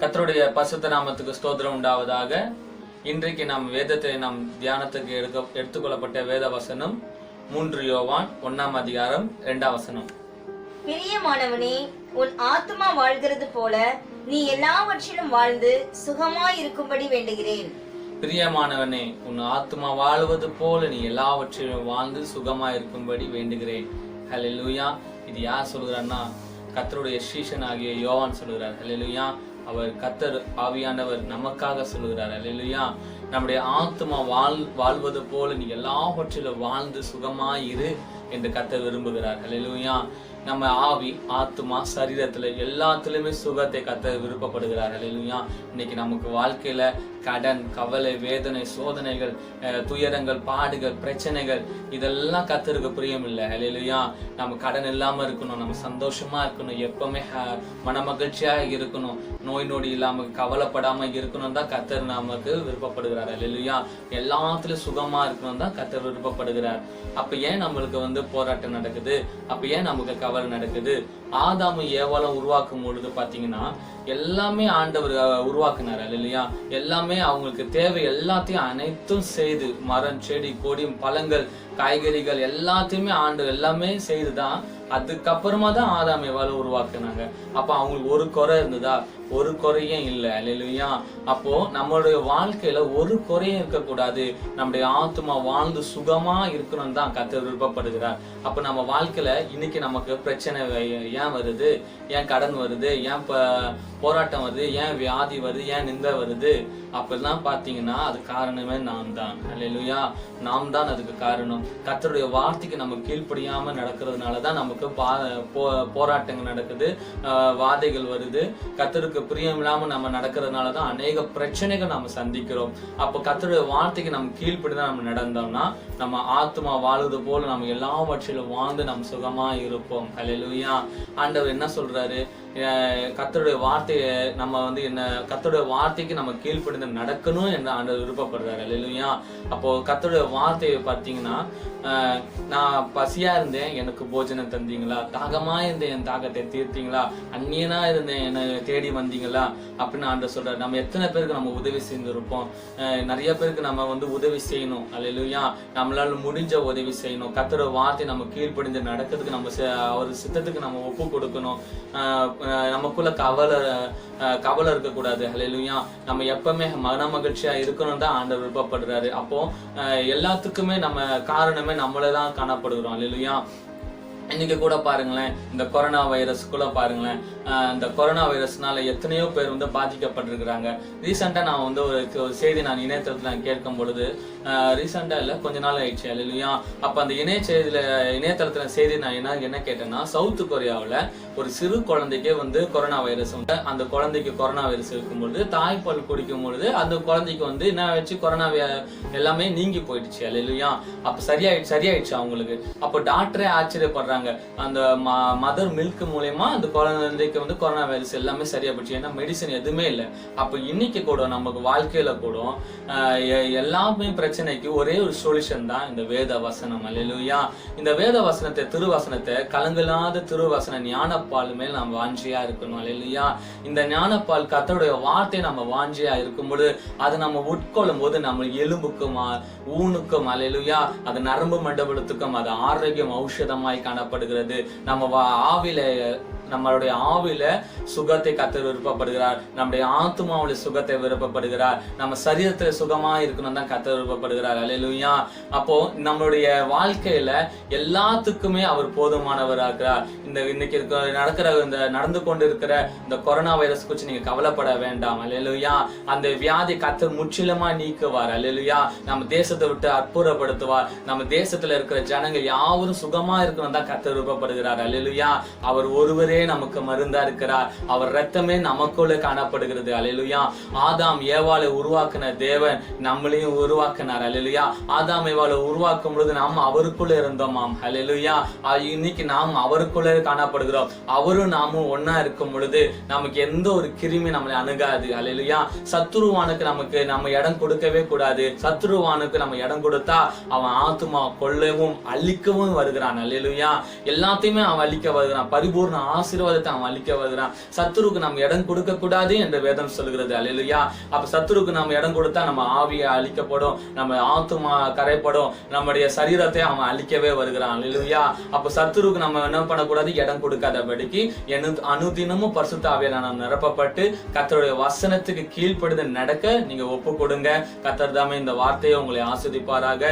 கர்த்தருடைய பரிசுத்த நாமத்துக்கு ஸ்தோத்திரம் உண்டாவதாக. இன்றைக்கு நாம் வேதத்தை நாம் தியானத்துக்கு எடுத்துக்கொள்ளப்பட்ட வேத வசனம் 3 யோவான் 1 அதிகாரம் 2 வசனம். பிரியமானவனே, உன் ஆத்துமா வாழ்கிறது போல நீ எல்லாவற்றிலும் வாழ்ந்து சுகமாய் இருக்கும்படி வேண்டுகிறேன். பிரியமானவனே, உன் ஆத்துமா வாழ்வது போல நீ எல்லாவற்றிலும் வாழ்ந்து சுகமாய் இருக்கும்படி வேண்டுகிறேன். ஹல்லேலூயா. இது யார் சொல்கிறார்னா, கர்த்தருடைய சீஷன் ஆகிய யோவான் சொல்கிறார். ஹல்லேலூயா. அவர் கர்த்தர் ஆவியானவர் நமக்காக சொல்கிறார். ஹல்லேலூயா. நம்முடைய ஆத்துமா வாழ்வது போல நீ எல்லாவற்றிலும் வாழ்ந்து சுகமாயிரு என்று கர்த்தர் விரும்புகிறார். ஹல்லேலூயா. நம்ம ஆவி, ஆத்துமா, சரீரத்துல எல்லாத்துலயுமே சுகத்தை கர்த்தர் விருப்பப்படுகிறார். ஹல்லேலூயா. இன்னைக்கு நமக்கு வாழ்க்கையில கடன், கவலை, வேதனை, சோதனைகள், துயரங்கள், பாடுகள், பிரச்சனைகள் இதெல்லாம் கர்த்தருக்கு பிரியம் இல்லை. ஹல்லேலூயா. நம்ம கடன் இல்லாம இருக்கணும், நம்ம சந்தோஷமா இருக்கணும், எப்பவுமே மன மகிழ்ச்சியா இருக்கணும், நோய் நொடி இல்லாம கவலைப்படாம இருக்கணும் தான் கர்த்தர் நமக்கு விருப்பப்படுகிறார். ஹல்லேலூயா. எல்லாத்துலயும் சுகமா இருக்கணும் தான் கர்த்தர் விருப்பப்படுகிறார். அப்ப ஏன் நம்மளுக்கு போராட்டம் நடக்குது? அப்ப ஏன் நமக்கு கவலை நடக்குது? ஆதாமு ஏவாளும் உருவாக்கும் பொழுது பாத்தீங்கன்னா எல்லாமே ஆண்டவர் உருவாக்குனார். இல்லையா? எல்லாமே அவங்களுக்கு தேவை எல்லாத்தையும் அனைத்தும் செய்து, மரம், செடி, கொடி, பழங்கள், காய்கறிகள் எல்லாத்தையுமே ஆண்டவர் எல்லாமே செய்துதான் அதுக்கப்புறமா தான் ஆதாம் ஏவாளும் உருவாக்குனாங்க. அப்ப அவங்களுக்கு ஒரு குறை இருந்ததா? ஒரு குறையும் இல்லை. அல்லேலூயா. அப்போ நம்மளுடைய வாழ்க்கையில ஒரு குறையும் இருக்கக்கூடாது. நம்முடைய ஆத்துமா வாழ்ந்து சுகமா இருக்கணும் தான் கர்த்தர் விருப்பப்படுகிறார். அப்ப நம்ம வாழ்க்கையில இன்னைக்கு நமக்கு பிரச்சனை ஏன் வருது? ஏன் கடன் வருது? ஏன் போராட்டம் வருது? ஏன் வியாதி வருது? ஏன் நிந்தை வருது? அப்பெல்லாம் பாத்தீங்கன்னா அது காரணமே நாம் தான். அல்லேலூயா. நாம் தான் அதுக்கு காரணம். கர்த்தருடைய வார்த்தைக்கு நம்ம கீழ்ப்படியாம நடக்கிறதுனாலதான் நமக்கு போராட்டங்கள் நடக்குது, வாதைகள் வருது. கர்த்தருக்கு பிரியம் இல்லாம நம்ம நடக்கிறதுனாலதான் அநேக பிரச்சனைகள் நம்ம சந்திக்கிறோம். அப்போ கர்த்தருடைய வார்த்தைக்கு நம்ம கீழ்ப்படிதான் நம்ம நடந்தோம்னா நம்ம ஆத்மா வாழுது போல நம்ம எல்லாவற்றிலும் வாழ்ந்து நம்ம சுகமா இருப்போம். ஹல்லேலூயா. ஆண்டவர் என்ன சொல்றாரு? கர்த்தருடைய வார்த்தையை நம்ம என்ன கர்த்தருடைய வார்த்தைக்கு நம்ம கீழ்ப்படிந்து நடக்கணும் என்று ஆண்டவர் விருப்பப்படுறாரு. ஹல்லேலூயா. அப்போ கர்த்தருடைய வார்த்தையை பார்த்தீங்கன்னா, நான் பசியா இருந்தேன், எனக்கு போஜனம் தந்தீங்களா? தாகமா இருந்தேன், என் தாகத்தை தீர்த்தீங்களா? அந்நியனா இருந்தேன், என்னை தேடி வந்தீங்களா? அப்படின்னு ஆண்டவர் சொல்றாரு. நம்ம எத்தனை பேருக்கு நம்ம உதவி செய்திருப்போம்? நிறைய பேருக்கு நம்ம உதவி செய்யணும். அல்லேலூயா. நம்மளால முடிஞ்ச உதவி செய்யணும். கர்த்தருடைய வார்த்தை நம்ம கீழ்ப்படிந்து நடக்கிறதுக்கு நம்ம அவர் சித்தத்துக்கு நம்ம ஒப்பு கொடுக்கணும். நமக்குள்ள கவலை இருக்கக்கூடாது. ஹல்லேலூயா. நம்ம எப்பவுமே மன மகிழ்ச்சியா இருக்கணும் தான் ஆண்டவர் விருப்பப்படுறாரு. அப்போ எல்லாத்துக்குமே நம்ம காரணமே நம்மளே தான் காணப்படுகிறோம். ஹல்லேலூயா. இன்னைக்கு கூட பாருங்களேன், இந்த கொரோனா வைரஸ் கூட பாருங்களேன், இந்த கொரோனா வைரஸ்னால எத்தனையோ பேர் பாதிக்கப்பட்டிருக்கிறாங்க. ரீசெண்டா நான் ஒரு செய்தி நான் இணையதளத்துல கேட்கும் பொழுது, ரீசெண்டா இல்ல, கொஞ்ச நாள் ஆயிடுச்சு. இல்லையா? அப்ப அந்த இணையதளத்துல செய்தி நான் என்ன கேட்டேன்னா, சவுத் கொரியாவுல ஒரு சிறு குழந்தைக்கே கொரோனா வைரஸ் அந்த குழந்தைக்கு கொரோனா வைரஸ் இருக்கும்பொழுது தாய்ப்பால் குடிக்கும் பொழுது அந்த குழந்தைக்கு என்ன ஆயிடுச்சு? கொரோனா எல்லாமே நீங்கி போயிடுச்சு. இல்லையா? அப்ப சரியாயிடுச்சு அவங்களுக்கு. அப்போ டாக்டரே ஆச்சரியப்படுறாங்க, அந்த மதர் மில்க் மூலமா அந்த குழந்தைக்கு கொரோனா வைரஸ் எல்லாமே சரியா போச்சு. ஏன்னா மெடிசன் எதுவுமே இல்லை. அப்ப இன்னைக்கு கூட நமக்கு வாழ்க்கையில கூட எல்லாமே பிரச்சனைக்கு ஒரே ஒரு சொல்யூஷன் தான் இந்த வேத வசனம். அல்லேலூயா. இந்த வேத வசனத்தை, திருவசனத்தை, கலங்கலாத திருவசன ஞானப்பால் மேல் நாம் வாஞ்சியா இருக்கணும். அல்லேலூயா. இந்த ஞானப்பால் கர்த்தருடைய வார்த்தை நம்ம வாஞ்சியா இருக்கும்போது அது நம்ம உட்கொள்ளும் போது நம்ம எலும்புக்கும் ஊனுக்கும், அல்லேலூயா, அது நரம்பு மண்டபத்துக்கும் அது ஆரோக்கியம் ஔஷதமாய் காணப்படுகிறது. நம்மளுடைய ஆவில சுகத்தை கர்த்தர் விருப்பப்படுகிறார். நம்முடைய ஆத்துமாவுடைய சுகத்தை விருப்பப்படுகிறார். நம்ம சரீரத்துல சுகமா இருக்கணும் தான் கர்த்தர் விருப்பப்படுகிறார். அல்லேலூயா. அப்போ நம்மளுடைய வாழ்க்கையில எல்லாத்துக்குமே அவர் போதுமானவராகிறார். இன்னைக்கு நடந்து கொண்டு இருக்கிற இந்த கொரோனா வைரஸ் குறித்து நீங்க கவலைப்பட வேண்டாம். அல்லேலூயா. அந்த வியாதி கர்த்தர் முற்றிலுமா நீக்குவார். அல்லேலூயா. நம்ம தேசத்தை விட்டு அற்புதப்படுத்துவார். நம்ம தேசத்துல இருக்கிற ஜனங்கள் யாவரும் சுகமா இருக்கணும் தான் கர்த்தர் விருப்பப்படுகிறார். அல்லேலூயா. அவர் ஒருவரே நமக்கு மருந்தா இருக்கிறார். அவர் ரத்தமே நமக்குள்ள காணப்படுகிறது. அல்லேலூயா. ஆதாம் ஏவாளை உருவாக்கின தேவன் நம்மளையும் உருவாக்கினார். அல்லேலூயா. ஆதாம் ஏவாளை உருவாக்கும் பொழுது நாம் அவருக்குள்ள இருந்தோமாம். அல்லேலூயா. இன்னைக்கு நாம் அவருக்குள்ள காணப்படுகிறோம். அவரும் நாமும் ஒன்னா இருக்கும் பொழுது நமக்கு எந்த ஒரு கிருமி நம்மளை அணுகாது. அல்லேலூயா. சத்துருவானுக்கு நம்ம இடம் கொடுக்கவே கூடாது. சத்துருவானுக்கு நம்ம இடம் கொடுத்தா அவன் ஆத்துமா கொல்லவும் அழிக்கவும் வருகிறான். அல்லேலூயா. எல்லாத்தையுமே அவன் அழிக்க வருகிறான். பரிபூர்ண ஆசீர்வாதத்தை அவன் அளிக்க வருகிறான். சத்துருக்கு நம்ம இடம் கொடுக்க கூடாது என்று வேதம் சொல்கிறது. அல்லேலூயா. அப்ப சத்துருக்கு நம்ம இடம் கொடுத்தா நம்ம ஆவியை அழிக்கப்படும், நம்ம ஆத்துமா கரைப்படும், நம்முடைய சரீரத்தை அவன் அழிக்கவே வருகிறான். அல்லேலூயா. அப்ப சத்துருக்கு நம்ம என்ன பண்ணக்கூடாது, இடம் கொடுக்காதபடிக்கு அனுதினமும் பரிசுத்த ஆவியானவரால் நிரப்பப்பட்டு கர்த்தருடைய வசனத்துக்கு கீழ்ப்படுதல் நடக்க நீங்க ஒப்பு கொடுங்க. கர்த்தர் தாமே இந்த வார்த்தையை உங்களை ஆசீர்வதிப்பாராக.